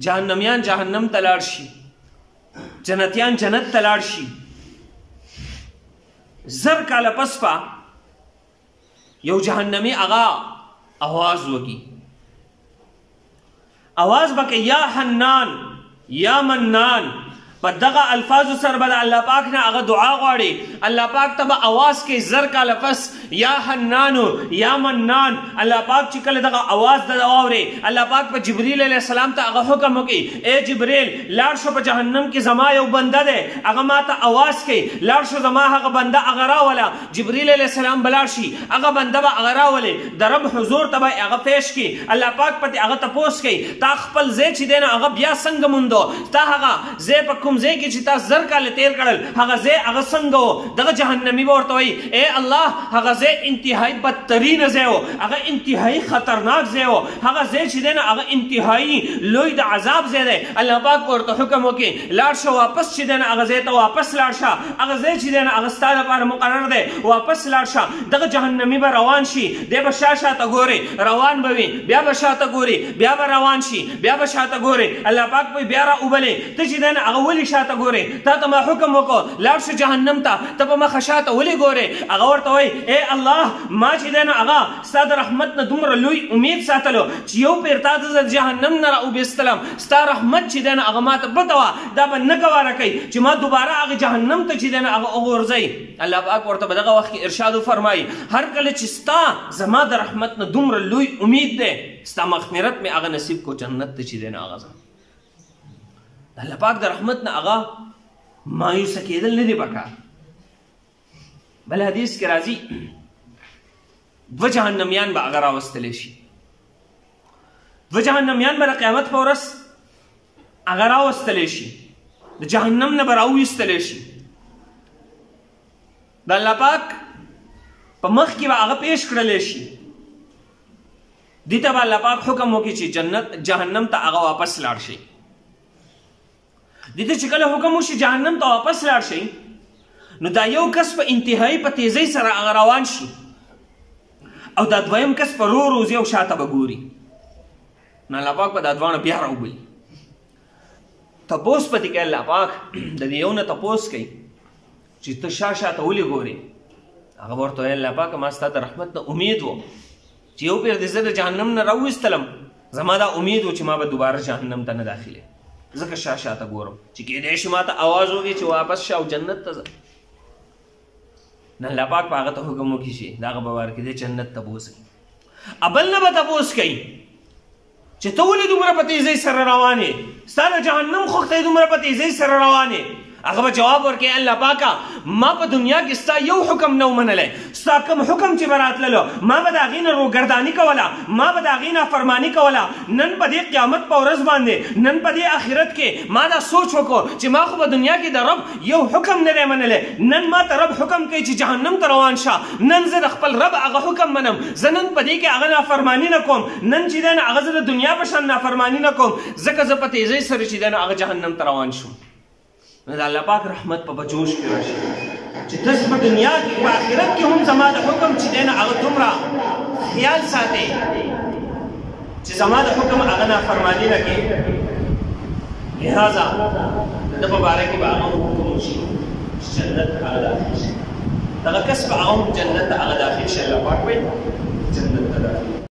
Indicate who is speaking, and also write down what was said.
Speaker 1: جهنميان جهنم ته لاړ شي، جنتیان جنت ته لاړ شي. زر کاله پس به یو جهنمي هغه आवाज وکي، आवाज به کوي یا حنان یا منان. په دغه الفاظو سره به د الله پاک نه هغه دعا غواړي. الله پاک ته به آواز کوي زر کاله پس یا حنانو یا منان. الله پاک چې کله دغه آواز د واوري، الله پاک په جبرئیل علیه السلام ته هغه حکم وکي، اے جبرئیل لاړ شو په جهنم کې زما یو بنده دی، هغه ماته آواز کوي، لاړ شو زما هغه بنده هغه راوله. جبرئیل علیه السلام به لاړ شي، هغه بنده به هغه راولي، د رب حضور ته به هغه پیش کړي. الله پاک پته هغه تپوس کوي تا خپل ځای چې دی نه هغه بیا څنګه موندو، تا هغه ځای په کوم ځای کې چې تا زر کاله تیر کړل هغه ځای هغه څنګه و؟ دغه جهنمي به ورته وایي اے الله هغه ځای انتهایی بدترینه ځای و، هغه انتهایی خطرناک ځای و، هغه ځای چې دی نه هغه انتهایی لوی د عذاب ځای دی. الله پاک ورته حکم وکړي لاړ شه واپس چې دی نه هغه ځای ته واپس لاړ شه، هغه ځای چې دی نه هغه ستا لپاره مقرر دی، واپس لاړ شه. دغه جهنمي به روان شي، دی به شاته ګوري، روان به وي، بیا به شاته ګوري، بیا به روان شي، بیا به شاته ګوري. الله پاک به بیا را وبلې ته چې دی نه هغه ولې شاته ګوري؟ تا ته ما حکم وکړو لاړ شه جهنم ته، ته په مخه شاته ولې ګورې؟ هغه ورته وایي اے الله ما چې دی نه هغه ستا د رحمت نه دومره لوی امید ساتلو چې یو پیر تا ته زه جهنم نه را وبیستلم، ستا رحمت چې دی نه هغه ما ته پته وه، دا به نه ګواره کوي چې ما دوباره هغه جهنم ته چې دی نه هغه وغورځوي. الله پاک ورته په دغه وخت کې ارشاد وفرمایي هر کله چې ستا زما د رحمت نه دومره لوی امید دی، ستا مغفرت مې هغه نصیب کو جنت ته چې دی نه هغه ځم. الله پاک د رحمت نه هغه مایوسه کېدل نه دي پکار. بل حدیث کې راځي دوه جهنمیان به هغه راوستلی شي، دوه جهنمیان به د قیامت په ورځ هغه راوستلی شي، د جهنم نه به راویستلی شي. د الله پاک په مخ کې به هغه پیش کړلی شي، دې ته به الله پاک حکم وکړي چې جهنم ته هغه واپس لاړ شي. دته چې کله حکم وشي جهنم ته واپس لاړ شي، نو دا یو کس په انتهایی په تیزی سره هغه روان شي، او دا دویم کس په رو روزي او شاته به ګوري. نو الله پاک به دا دواړه بیا راوبلي، تپوس پتې کوي الله پاک د دې یو نه تپوس کوي چې ته شاته ولې ګورې؟ هغه ورته وایي الله پاک ما ستا د رحمت نه امید و چې یو پیر دې زه د جهنم نه راویستلم، زما دا امید و چې ما به دوباره جهنم ته نه داخلې، ځکه شاته ګورم چې کېدای شي ما ته آواز وکړي چې واپس شه او جنت ته ځه. نه الله پاک په هغه ته حکم وکړي چې د هغه په باره کې دی جنت ته بوځي. بل نه به تپوس کوي چې ته ولې دومره په تیزۍ سره روان یې، ستا د جهنم خوښ ته دومره په تیزۍ سره روان یې. هغه به جواب ورکړي الله پاکه ما په دنیا کې ستا یو حکم نه و منلی، ستا کوم حکم چې به راتللو ما به د هغې نه روګرداني کوله، ما به د هغې نافرماني کوله. نن په دې قیامت په ورځ باندې، نن په دې آخرت کې ما دا سوچ وکړو چې ما خو په دنیا کې د رب یو حکم نه دی منلی، نن ما ته رب حکم کوي چې جهنم ته روان شه، نن زه د خپل رب هغه حکم منم، زه نن په دې کې هغه نافرماني نه کوم، نن چې دی نه هغه زه د دنیا په شان نافرماني نه کوم، ځکه زه په تیزۍ سره چې دی نه هغه جهنم ته روان شم. نو د الله پاک رحمت په بجوش کې راشي چې تاسو په دنیا کې په آخرت کې هم زما د حکم چې دی نه هغه دومره خیال ساتئ چې زما د حکم هغه نافرماني نه کوي. لہذا د په باره کې به هغه حکم وشي چې جنت ته هغه داخل شي، دغه کس به هغه هم جنت ته هغه داخل شي. الله پاک وایي جنت ته داخل